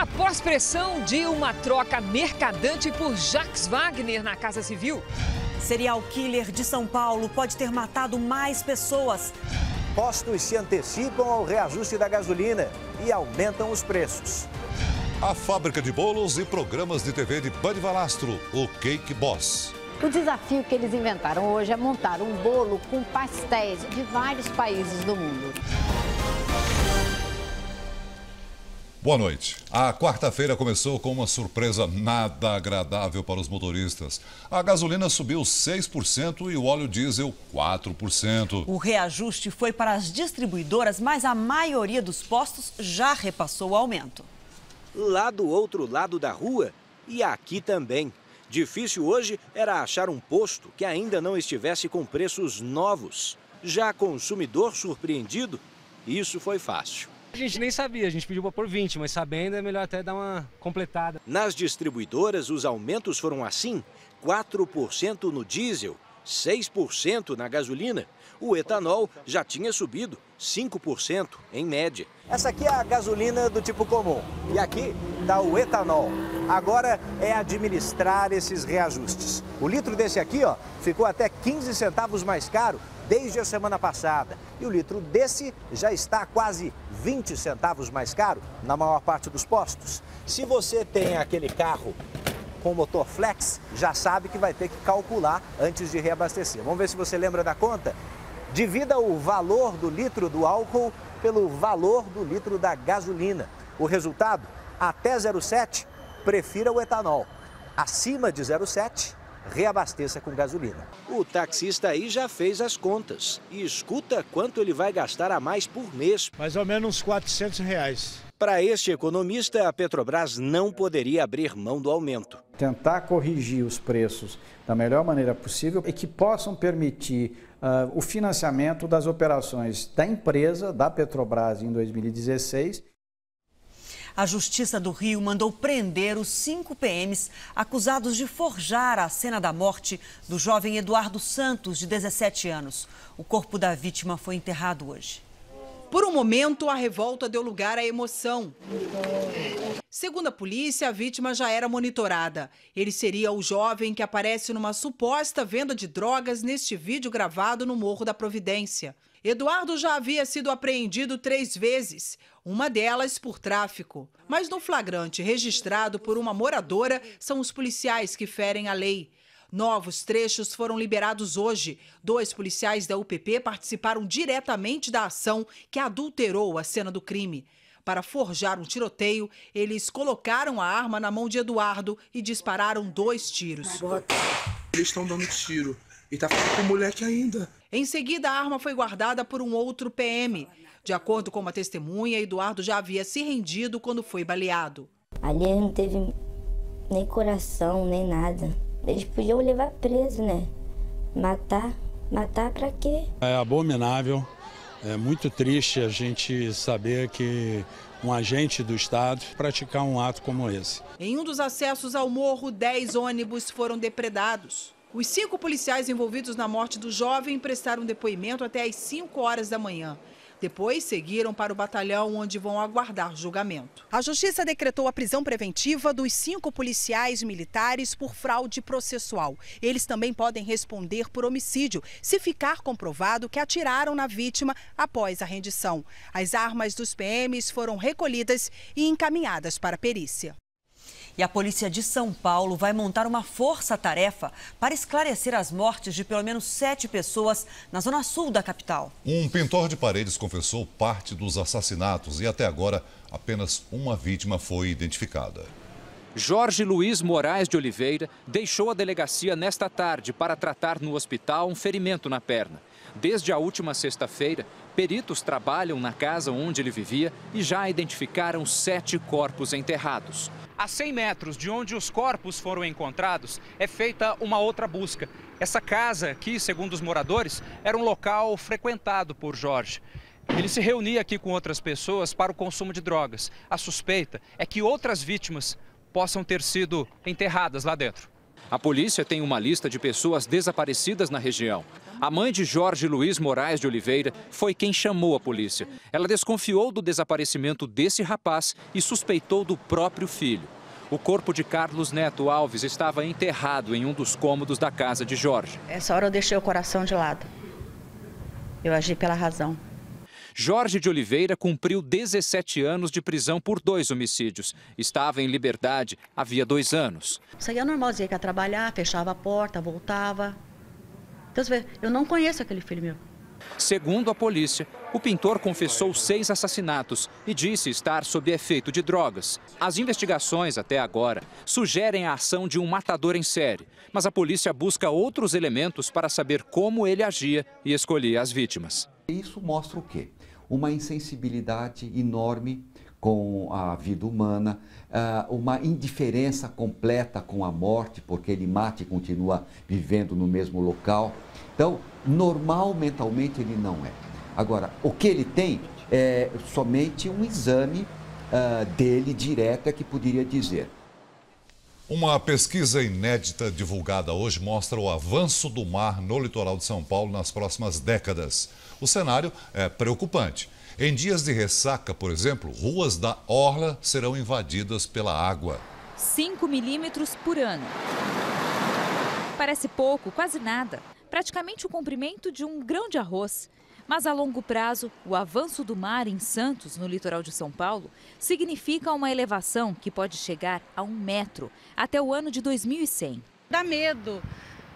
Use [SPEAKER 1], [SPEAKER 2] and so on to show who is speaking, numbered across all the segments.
[SPEAKER 1] Após pressão de uma troca mercadante por Jacques Wagner na Casa Civil.
[SPEAKER 2] Serial killer de São Paulo pode ter matado mais pessoas.
[SPEAKER 3] Postos se antecipam ao reajuste da gasolina e aumentam os preços.
[SPEAKER 4] A fábrica de bolos e programas de TV de Bud Valastro, o Cake Boss.
[SPEAKER 5] O desafio que eles inventaram hoje é montar um bolo com pastéis de vários países do mundo.
[SPEAKER 4] Boa noite. A quarta-feira começou com uma surpresa nada agradável para os motoristas. A gasolina subiu 6% e o óleo diesel 4%.
[SPEAKER 2] O reajuste foi para as distribuidoras, mas a maioria dos postos já repassou o aumento.
[SPEAKER 3] Lá do outro lado da rua e aqui também. Difícil hoje era achar um posto que ainda não estivesse com preços novos. Já consumidor surpreendido, isso foi fácil.
[SPEAKER 6] A gente nem sabia, a gente pediu para pôr 20, mas sabendo é melhor até dar uma completada.
[SPEAKER 3] Nas distribuidoras, os aumentos foram assim: 4% no diesel, 6% na gasolina. O etanol já tinha subido 5% em média. Essa aqui é a gasolina do tipo comum e aqui está o etanol. Agora é administrar esses reajustes. O litro desse aqui, ó, ficou até 15 centavos mais caro desde a semana passada. E o litro desse já está quase 20 centavos mais caro na maior parte dos postos. Se você tem aquele carro com motor flex, já sabe que vai ter que calcular antes de reabastecer. Vamos ver se você lembra da conta? Divida o valor do litro do álcool pelo valor do litro da gasolina. O resultado, até 0,7, prefira o etanol. Acima de 0,7, reabasteça com gasolina. O taxista aí já fez as contas e escuta quanto ele vai gastar a mais por mês.
[SPEAKER 7] Mais ou menos uns R$400.
[SPEAKER 3] Para este economista, a Petrobras não poderia abrir mão do aumento.
[SPEAKER 8] Tentar corrigir os preços da melhor maneira possível e que possam permitir o financiamento das operações da empresa, da Petrobras, em 2016.
[SPEAKER 2] A Justiça do Rio mandou prender os 5 PMs acusados de forjar a cena da morte do jovem Eduardo Santos, de 17 anos. O corpo da vítima foi enterrado hoje.
[SPEAKER 9] Por um momento, a revolta deu lugar à emoção. Segundo a polícia, a vítima já era monitorada. Ele seria o jovem que aparece numa suposta venda de drogas neste vídeo gravado no Morro da Providência. Eduardo já havia sido apreendido 3 vezes, uma delas por tráfico. Mas no flagrante registrado por uma moradora, são os policiais que ferem a lei. Novos trechos foram liberados hoje. 2 policiais da UPP participaram diretamente da ação que adulterou a cena do crime. Para forjar um tiroteio, eles colocaram a arma na mão de Eduardo e dispararam 2 tiros.
[SPEAKER 10] Eles estão dando tiro e tá falando com o moleque ainda.
[SPEAKER 9] Em seguida, a arma foi guardada por um outro PM. De acordo com uma testemunha, Eduardo já havia se rendido quando foi baleado.
[SPEAKER 11] Ali ele não teve nem coração, nem nada. Eles podiam levar preso, né? Matar pra quê?
[SPEAKER 12] É abominável, é muito triste a gente saber que um agente do Estado praticar um ato como esse.
[SPEAKER 9] Em um dos acessos ao morro, 10 ônibus foram depredados. Os 5 policiais envolvidos na morte do jovem prestaram depoimento até às 5 horas da manhã. Depois, seguiram para o batalhão, onde vão aguardar julgamento. A Justiça decretou a prisão preventiva dos 5 policiais militares por fraude processual. Eles também podem responder por homicídio, se ficar comprovado que atiraram na vítima após a rendição. As armas dos PMs foram recolhidas e encaminhadas para a perícia.
[SPEAKER 2] E a polícia de São Paulo vai montar uma força-tarefa para esclarecer as mortes de pelo menos 7 pessoas na zona sul da capital.
[SPEAKER 4] Um pintor de paredes confessou parte dos assassinatos e até agora apenas uma vítima foi identificada.
[SPEAKER 13] Jorge Luiz Moraes de Oliveira deixou a delegacia nesta tarde para tratar no hospital um ferimento na perna. Desde a última sexta-feira, peritos trabalham na casa onde ele vivia e já identificaram 7 corpos enterrados. A 100 metros de onde os corpos foram encontrados, é feita uma outra busca. Essa casa aqui, segundo os moradores, era um local frequentado por Jorge. Ele se reunia aqui com outras pessoas para o consumo de drogas. A suspeita é que outras vítimas possam ter sido enterradas lá dentro. A polícia tem uma lista de pessoas desaparecidas na região. A mãe de Jorge Luiz Moraes de Oliveira foi quem chamou a polícia. Ela desconfiou do desaparecimento desse rapaz e suspeitou do próprio filho. O corpo de Carlos Neto Alves estava enterrado em um dos cômodos da casa de Jorge.
[SPEAKER 14] Essa hora eu deixei o coração de lado. Eu agi pela razão.
[SPEAKER 13] Jorge de Oliveira cumpriu 17 anos de prisão por 2 homicídios. Estava em liberdade havia 2 anos.
[SPEAKER 14] Isso aí é normal, dizia que ia trabalhar, fechava a porta, voltava. Então, você vê, eu não conheço aquele filho meu.
[SPEAKER 13] Segundo a polícia, o pintor confessou 6 assassinatos e disse estar sob efeito de drogas. As investigações, até agora, sugerem a ação de um matador em série, mas a polícia busca outros elementos para saber como ele agia e escolhia as vítimas.
[SPEAKER 15] Isso mostra o quê? Uma insensibilidade enorme com a vida humana, uma indiferença completa com a morte, porque ele mata e continua vivendo no mesmo local. Então, normal mentalmente ele não é. Agora, o que ele tem é somente um exame dele direto é que poderia dizer.
[SPEAKER 4] Uma pesquisa inédita divulgada hoje mostra o avanço do mar no litoral de São Paulo nas próximas décadas. O cenário é preocupante. Em dias de ressaca, por exemplo, ruas da orla serão invadidas pela água.
[SPEAKER 16] 5 milímetros por ano. Parece pouco, quase nada. Praticamente o comprimento de um grão de arroz. Mas a longo prazo, o avanço do mar em Santos, no litoral de São Paulo, significa uma elevação que pode chegar a 1 metro até o ano de 2100.
[SPEAKER 17] Dá medo.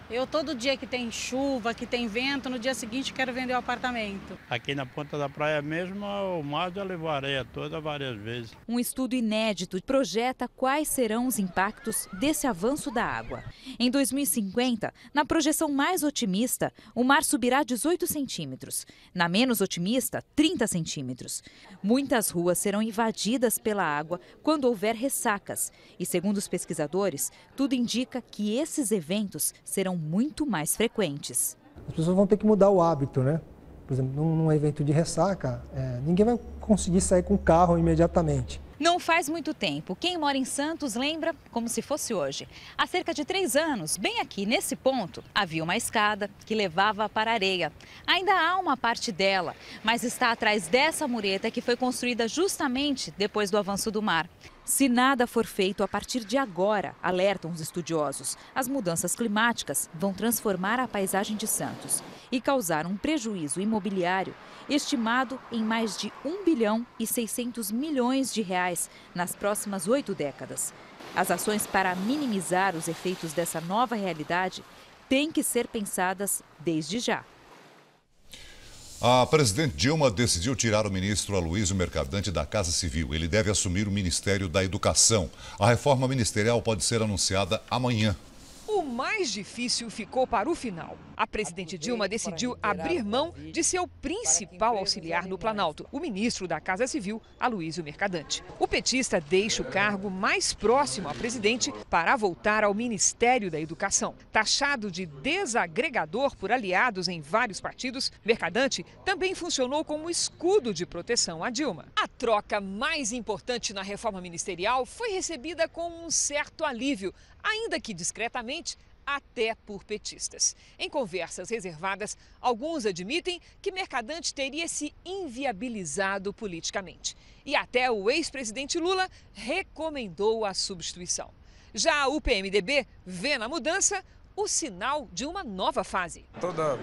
[SPEAKER 17] Eu todo dia que tem chuva, que tem vento, no dia seguinte quero vender o apartamento.
[SPEAKER 12] Aqui na ponta da praia mesmo, o mar já levou areia toda várias vezes.
[SPEAKER 16] Um estudo inédito projeta quais serão os impactos desse avanço da água. Em 2050, na projeção mais otimista, o mar subirá 18 centímetros. Na menos otimista, 30 centímetros. Muitas ruas serão invadidas pela água quando houver ressacas. E segundo os pesquisadores, tudo indica que esses eventos serão muito mais frequentes.
[SPEAKER 18] As pessoas vão ter que mudar o hábito, né? Por exemplo, num evento de ressaca, ninguém vai conseguir sair com o carro imediatamente.
[SPEAKER 16] Não faz muito tempo. Quem mora em Santos lembra como se fosse hoje. Há cerca de 3 anos, bem aqui nesse ponto, havia uma escada que levava para a areia. Ainda há uma parte dela, mas está atrás dessa mureta que foi construída justamente depois do avanço do mar. Se nada for feito a partir de agora, alertam os estudiosos, as mudanças climáticas vão transformar a paisagem de Santos e causar um prejuízo imobiliário estimado em mais de 1 bilhão e 600 milhões de reais nas próximas 8 décadas. As ações para minimizar os efeitos dessa nova realidade têm que ser pensadas desde já.
[SPEAKER 4] A presidente Dilma decidiu tirar o ministro Aloysio Mercadante da Casa Civil. Ele deve assumir o Ministério da Educação. A reforma ministerial pode ser anunciada amanhã.
[SPEAKER 1] O mais difícil ficou para o final. A presidente Dilma decidiu abrir mão de seu principal auxiliar no Planalto, o ministro da Casa Civil, Aloysio Mercadante. O petista deixa o cargo mais próximo à presidente para voltar ao Ministério da Educação. Taxado de desagregador por aliados em vários partidos, Mercadante também funcionou como escudo de proteção a Dilma. A troca mais importante na reforma ministerial foi recebida com um certo alívio, ainda que discretamente, até por petistas. Em conversas reservadas, alguns admitem que Mercadante teria se inviabilizado politicamente. E até o ex-presidente Lula recomendou a substituição. Já o PMDB vê na mudança o sinal de uma nova fase.
[SPEAKER 19] Toda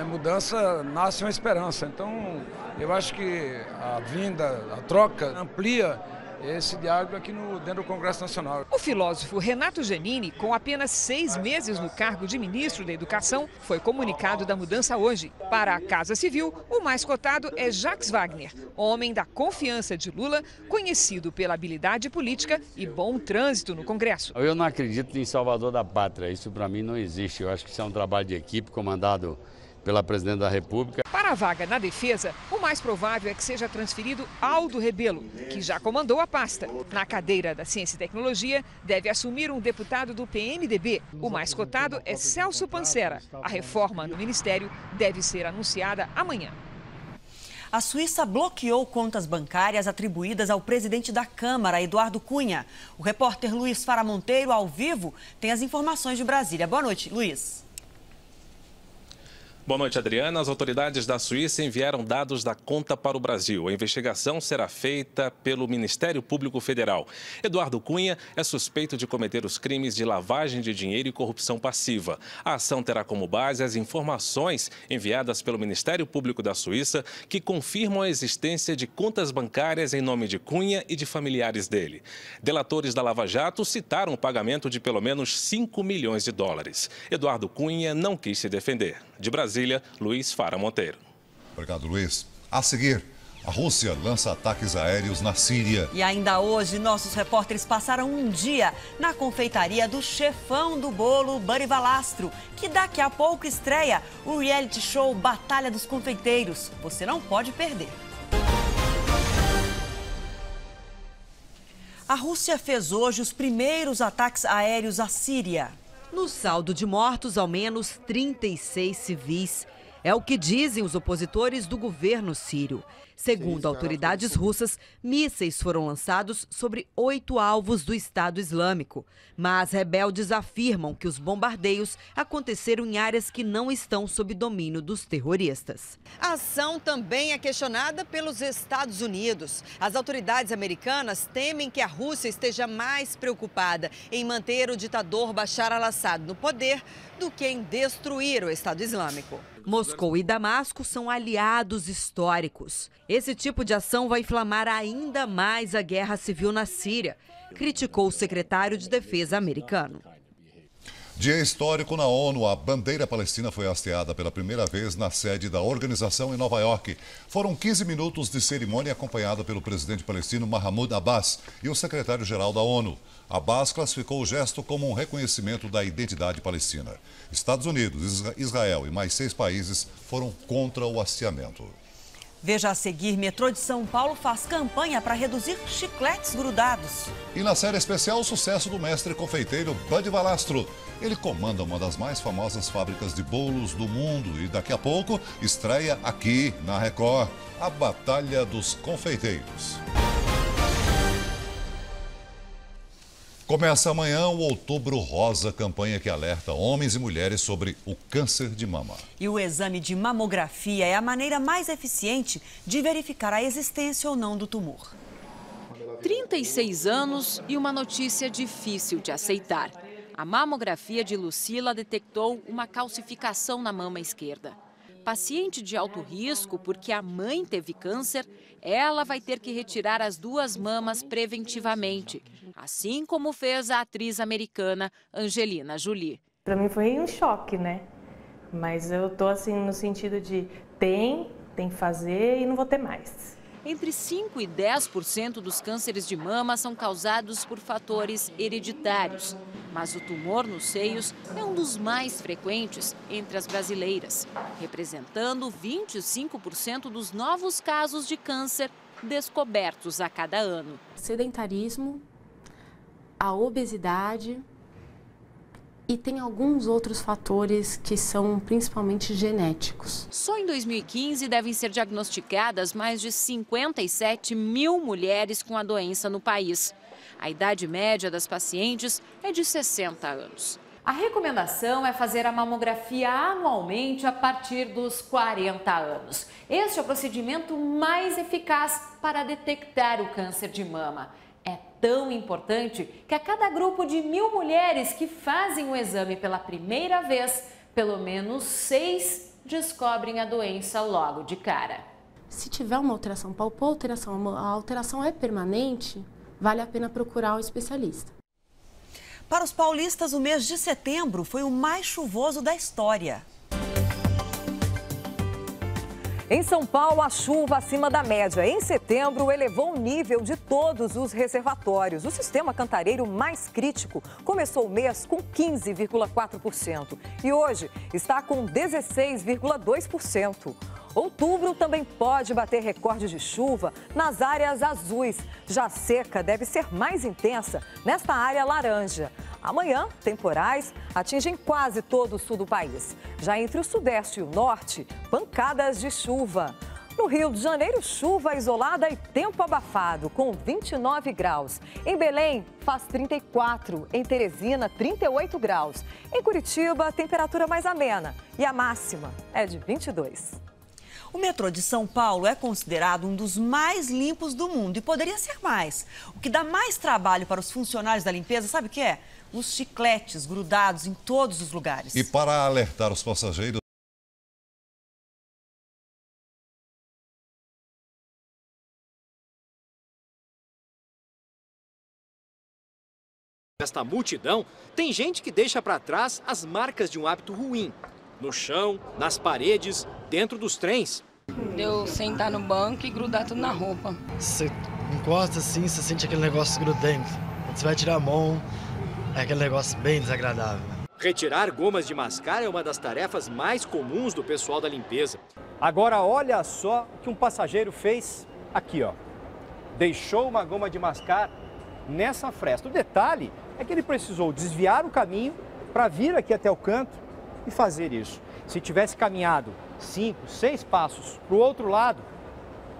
[SPEAKER 19] mudança nasce uma esperança. Então, eu acho que a vinda, a troca amplia esse diálogo aqui dentro do Congresso Nacional.
[SPEAKER 1] O filósofo Renato Giannini, com apenas 6 meses no cargo de ministro da Educação, foi comunicado da mudança hoje. Para a Casa Civil, o mais cotado é Jacques Wagner, homem da confiança de Lula, conhecido pela habilidade política e bom trânsito no Congresso.
[SPEAKER 20] Eu não acredito em salvador da pátria, isso para mim não existe. Eu acho que isso é um trabalho de equipe comandado pela presidente da República.
[SPEAKER 1] Para a vaga na defesa, o mais provável é que seja transferido Aldo Rebelo, que já comandou a pasta. Na cadeira da Ciência e Tecnologia, deve assumir um deputado do PMDB. O mais cotado é Celso Pancera. A reforma no ministério deve ser anunciada amanhã.
[SPEAKER 2] A Suíça bloqueou contas bancárias atribuídas ao presidente da Câmara, Eduardo Cunha. O repórter Luiz Fara Monteiro, ao vivo, tem as informações de Brasília. Boa noite, Luiz.
[SPEAKER 21] Boa noite, Adriana. As autoridades da Suíça enviaram dados da conta para o Brasil. A investigação será feita pelo Ministério Público Federal. Eduardo Cunha é suspeito de cometer os crimes de lavagem de dinheiro e corrupção passiva. A ação terá como base as informações enviadas pelo Ministério Público da Suíça, que confirmam a existência de contas bancárias em nome de Cunha e de familiares dele. Delatores da Lava Jato citaram o pagamento de pelo menos 5 milhões de dólares. Eduardo Cunha não quis se defender. De Brasília, Luiz Fara Monteiro.
[SPEAKER 4] Obrigado, Luiz. A seguir, a Rússia lança ataques aéreos na Síria.
[SPEAKER 2] E ainda hoje, nossos repórteres passaram um dia na confeitaria do chefão do bolo, Buddy Valastro, que daqui a pouco estreia o reality show Batalha dos Confeiteiros. Você não pode perder. A Rússia fez hoje os primeiros ataques aéreos à Síria.
[SPEAKER 22] No saldo de mortos, ao menos 36 civis. É o que dizem os opositores do governo sírio. Segundo autoridades russas, mísseis foram lançados sobre 8 alvos do Estado Islâmico. Mas rebeldes afirmam que os bombardeios aconteceram em áreas que não estão sob domínio dos terroristas.
[SPEAKER 2] A ação também é questionada pelos Estados Unidos. As autoridades americanas temem que a Rússia esteja mais preocupada em manter o ditador Bashar al-Assad no poder do que em destruir o Estado Islâmico. Moscou e Damasco são aliados históricos. Esse tipo de ação vai inflamar ainda mais a guerra civil na Síria, criticou o secretário de Defesa americano.
[SPEAKER 4] Dia histórico na ONU, a bandeira palestina foi hasteada pela primeira vez na sede da organização em Nova York. Foram 15 minutos de cerimônia acompanhada pelo presidente palestino Mahmoud Abbas e o secretário-geral da ONU. Abbas classificou o gesto como um reconhecimento da identidade palestina. Estados Unidos, Israel e mais 6 países foram contra o hasteamento.
[SPEAKER 2] Veja a seguir, metrô de São Paulo faz campanha para reduzir chicletes grudados.
[SPEAKER 4] E na série especial, o sucesso do mestre confeiteiro Buddy Valastro. Ele comanda uma das mais famosas fábricas de bolos do mundo e daqui a pouco estreia aqui na Record, a Batalha dos Confeiteiros. Começa amanhã o Outubro Rosa, campanha que alerta homens e mulheres sobre o câncer de mama.
[SPEAKER 2] E o exame de mamografia é a maneira mais eficiente de verificar a existência ou não do tumor.
[SPEAKER 23] 36 anos e uma notícia difícil de aceitar. A mamografia de Lucila detectou uma calcificação na mama esquerda. Paciente de alto risco porque a mãe teve câncer, ela vai ter que retirar as 2 mamas preventivamente, assim como fez a atriz americana Angelina Jolie.
[SPEAKER 24] Para mim foi um choque, né? Mas eu tô assim no sentido de tem que fazer e não vou ter mais.
[SPEAKER 23] Entre 5% e 10% dos cânceres de mama são causados por fatores hereditários. Mas o tumor nos seios é um dos mais frequentes entre as brasileiras, representando 25% dos novos casos de câncer descobertos a cada ano.
[SPEAKER 25] Sedentarismo, a obesidade e tem alguns outros fatores que são principalmente genéticos.
[SPEAKER 23] Só em 2015 devem ser diagnosticadas mais de 57 mil mulheres com a doença no país. A idade média das pacientes é de 60 anos.
[SPEAKER 16] A recomendação é fazer a mamografia anualmente a partir dos 40 anos. Este é o procedimento mais eficaz para detectar o câncer de mama. É tão importante que a cada grupo de 1000 mulheres que fazem o exame pela primeira vez, pelo menos 6 descobrem a doença logo de cara.
[SPEAKER 25] Se tiver uma alteração, palpou a alteração é permanente, vale a pena procurar o especialista.
[SPEAKER 2] Para os paulistas, o mês de setembro foi o mais chuvoso da história.
[SPEAKER 26] Em São Paulo, a chuva acima da média em setembro elevou o nível de todos os reservatórios. O sistema cantareiro mais crítico começou o mês com 15,4% e hoje está com 16,2%. Outubro também pode bater recorde de chuva nas áreas azuis. Já a seca deve ser mais intensa nesta área laranja. Amanhã, temporais atingem quase todo o sul do país. Já entre o sudeste e o norte, pancadas de chuva. No Rio de Janeiro, chuva isolada e tempo abafado, com 29 graus. Em Belém, faz 34. Em Teresina, 38 graus. Em Curitiba, temperatura mais amena. E a máxima é de 22.
[SPEAKER 2] O metrô de São Paulo é considerado um dos mais limpos do mundo e poderia ser mais. O que dá mais trabalho para os funcionários da limpeza, sabe o que é? Os chicletes grudados em todos os lugares.
[SPEAKER 4] E para alertar os passageiros,
[SPEAKER 3] nesta multidão, tem gente que deixa para trás as marcas de um hábito ruim. No chão, nas paredes, dentro dos trens.
[SPEAKER 5] Eu sentar no banco e grudar tudo na roupa.
[SPEAKER 6] Você encosta assim, você sente aquele negócio grudento. Quando você vai tirar a mão, é aquele negócio bem desagradável.
[SPEAKER 3] Retirar gomas de mascar é uma das tarefas mais comuns do pessoal da limpeza.
[SPEAKER 7] Agora olha só o que um passageiro fez aqui, ó. Deixou uma goma de mascar nessa fresta. O detalhe é que ele precisou desviar o caminho para vir aqui até o canto e fazer isso. Se tivesse caminhado 5, 6 passos para o outro lado,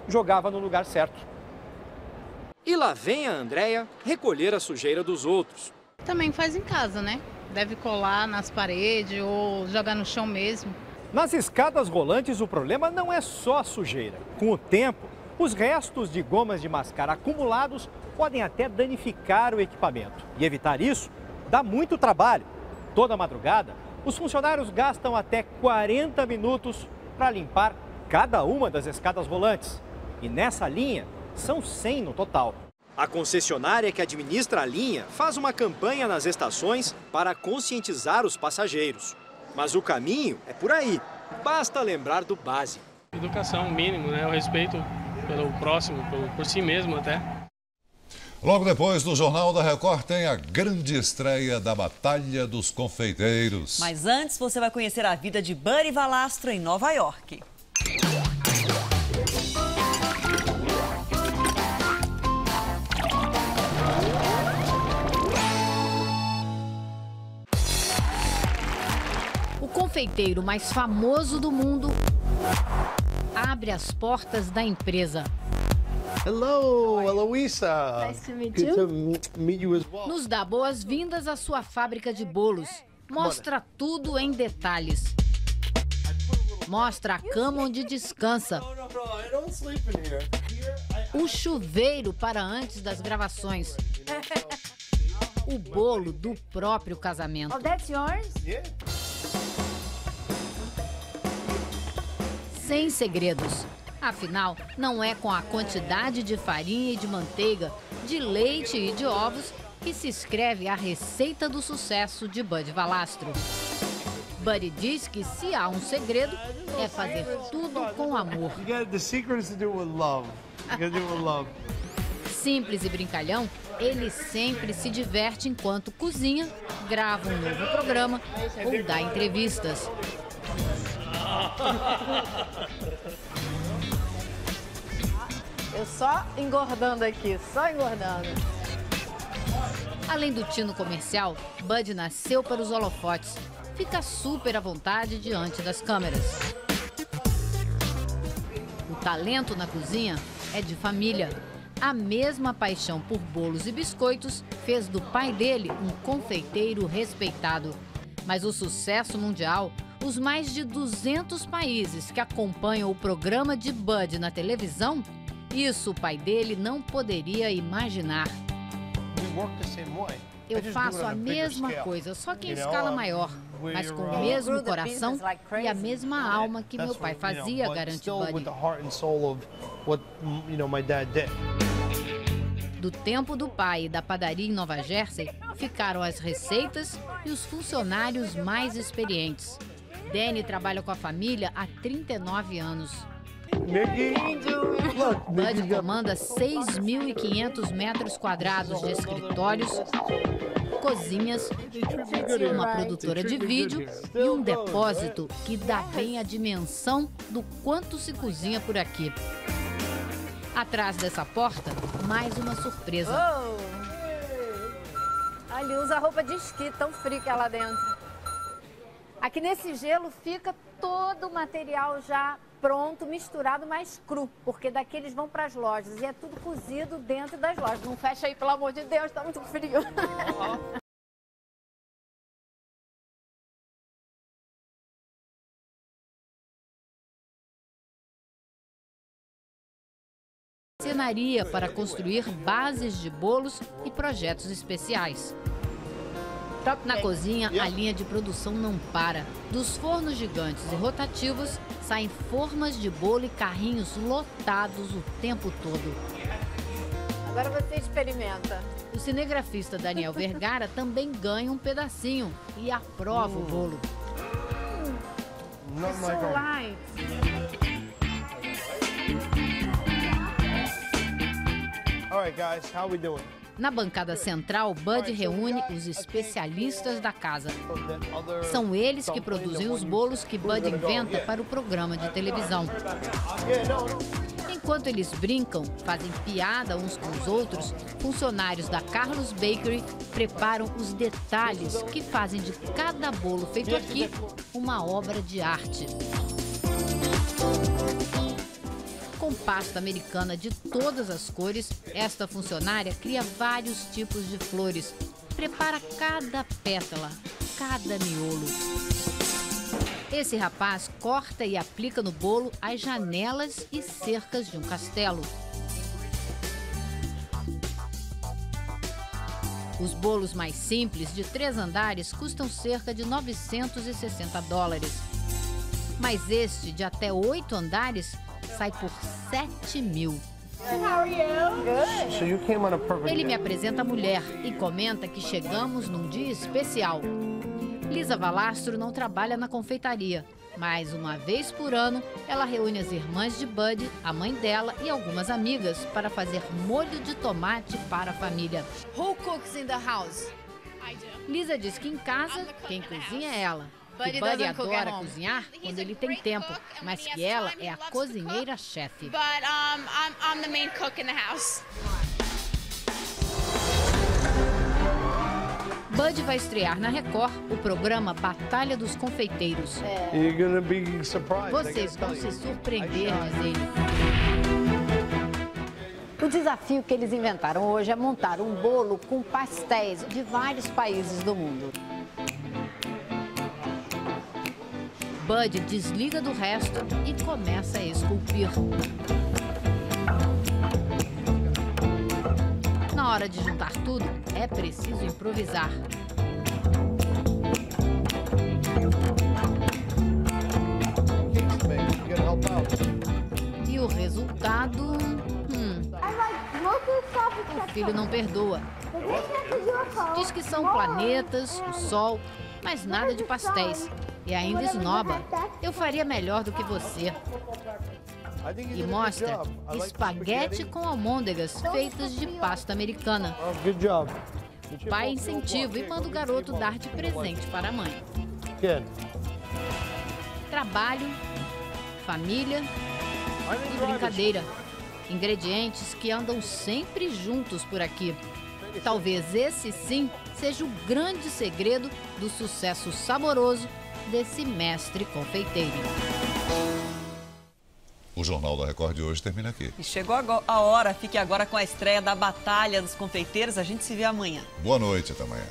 [SPEAKER 7] jogava no lugar certo.
[SPEAKER 3] E lá vem a Andréia recolher a sujeira dos outros.
[SPEAKER 17] Também faz em casa, né? Deve colar nas paredes ou jogar no chão mesmo.
[SPEAKER 7] Nas escadas rolantes, o problema não é só a sujeira. Com o tempo, os restos de gomas de mascar acumulados podem até danificar o equipamento. E evitar isso dá muito trabalho. Toda madrugada, os funcionários gastam até 40 minutos para limpar cada uma das escadas rolantes. E nessa linha, são 100 no total.
[SPEAKER 3] A concessionária que administra a linha faz uma campanha nas estações para conscientizar os passageiros. Mas o caminho é por aí. Basta lembrar do básico.
[SPEAKER 8] Educação, mínimo, né? O respeito pelo próximo, por si mesmo até.
[SPEAKER 4] Logo depois do Jornal da Record tem a grande estreia da Batalha dos Confeiteiros.
[SPEAKER 2] Mas antes você vai conhecer a vida de Buddy Valastro em Nova York.
[SPEAKER 10] O confeiteiro mais famoso do mundo abre as portas da empresa.
[SPEAKER 27] Hello, Eloisa.
[SPEAKER 10] Nice to meet
[SPEAKER 27] Good
[SPEAKER 10] you.
[SPEAKER 27] to meet you as well.
[SPEAKER 10] Nos dá boas-vindas à sua fábrica de bolos. Mostra tudo em detalhes. Mostra a cama onde descansa. O chuveiro para antes das gravações. O bolo do próprio casamento.
[SPEAKER 5] Oh, that's yours?
[SPEAKER 27] Yeah.
[SPEAKER 10] Sem segredos. Afinal, não é com a quantidade de farinha e de manteiga, de leite e de ovos que se escreve a receita do sucesso de Buddy Valastro. Buddy diz que se há um segredo, é fazer tudo com amor. Simples e brincalhão, ele sempre se diverte enquanto cozinha, grava um novo programa ou dá entrevistas.
[SPEAKER 5] Eu só engordando aqui, só engordando.
[SPEAKER 10] Além do tino comercial, Buddy nasceu para os holofotes. Fica super à vontade diante das câmeras. O talento na cozinha é de família. A mesma paixão por bolos e biscoitos fez do pai dele um confeiteiro respeitado. Mas o sucesso mundial, os mais de 200 países que acompanham o programa de Buddy na televisão, isso o pai dele não poderia imaginar. Eu faço a mesma coisa, só que em escala maior, mas com o mesmo coração e a mesma alma que meu pai fazia, garante Buddy. Do tempo do pai e da padaria em Nova Jersey, ficaram as receitas e os funcionários mais experientes. Danny trabalha com a família há 39 anos. Buddy comanda 6.500 metros quadrados de escritórios, cozinhas, uma produtora de vídeo e um depósito que dá bem a dimensão do quanto se cozinha por aqui. Atrás dessa porta, mais uma surpresa.
[SPEAKER 5] Oh. Ali usa roupa de esqui, tão frio que é lá dentro. Aqui nesse gelo fica todo o material já
[SPEAKER 9] pronto, misturado, mas cru, porque daqui eles vão para as lojas e é tudo cozido dentro das lojas. Não fecha aí, pelo amor de Deus, tá muito frio.
[SPEAKER 10] Marcenaria para construir bases de bolos e projetos especiais. Na cozinha, a linha de produção não para. Dos fornos gigantes e rotativos, saem formas de bolo e carrinhos lotados o tempo todo.
[SPEAKER 9] Agora você experimenta.
[SPEAKER 10] O cinegrafista Daniel Vergara também ganha um pedacinho e aprova o bolo.
[SPEAKER 9] It's so light.
[SPEAKER 27] All right, guys, how we doing?
[SPEAKER 10] Na bancada central, Bud reúne os especialistas da casa. São eles que produzem os bolos que Bud inventa para o programa de televisão. Enquanto eles brincam, fazem piada uns com os outros, funcionários da Carlos Bakery preparam os detalhes que fazem de cada bolo feito aqui uma obra de arte. Com pasta americana de todas as cores, esta funcionária cria vários tipos de flores. Prepara cada pétala, cada miolo. Esse rapaz corta e aplica no bolo as janelas e cercas de um castelo. Os bolos mais simples, de 3 andares, custam cerca de $960. Mas este, de até 8 andares, sai por 7 mil. Ele me apresenta a mulher e comenta que chegamos num dia especial. Lisa Valastro não trabalha na confeitaria, mas uma vez por ano ela reúne as irmãs de Bud, a mãe dela e algumas amigas para fazer molho de tomate para a família. Who cooks in the house? Lisa diz que em casa quem cozinha é ela. Que Buddy adora cozinhar quando ele tem tempo, mas que ela é a cozinheira-chefe.
[SPEAKER 11] I'm the main cook in the house.
[SPEAKER 10] Bud vai estrear na Record o programa Batalha dos Confeiteiros. Vocês vão se surpreender, diz ele.
[SPEAKER 9] O desafio que eles inventaram hoje é montar um bolo com pastéis de vários países do mundo.
[SPEAKER 10] Bud desliga do resto e começa a esculpir. Na hora de juntar tudo, é preciso improvisar. E o resultado... O filho não perdoa. Diz que são planetas, o sol, mas nada de pastéis. E ainda esnoba. Eu faria melhor do que você. E mostra espaguete com almôndegas feitas de pasta americana. O pai incentiva e manda o garoto dar de presente para a mãe. Trabalho, família e brincadeira. Ingredientes que andam sempre juntos por aqui. Talvez esse sim seja o grande segredo do sucesso saboroso desse mestre confeiteiro.
[SPEAKER 4] O Jornal da Record de hoje termina aqui.
[SPEAKER 2] E chegou a hora, fique agora com a estreia da Batalha dos Confeiteiros. A gente se vê amanhã.
[SPEAKER 4] Boa noite, até amanhã.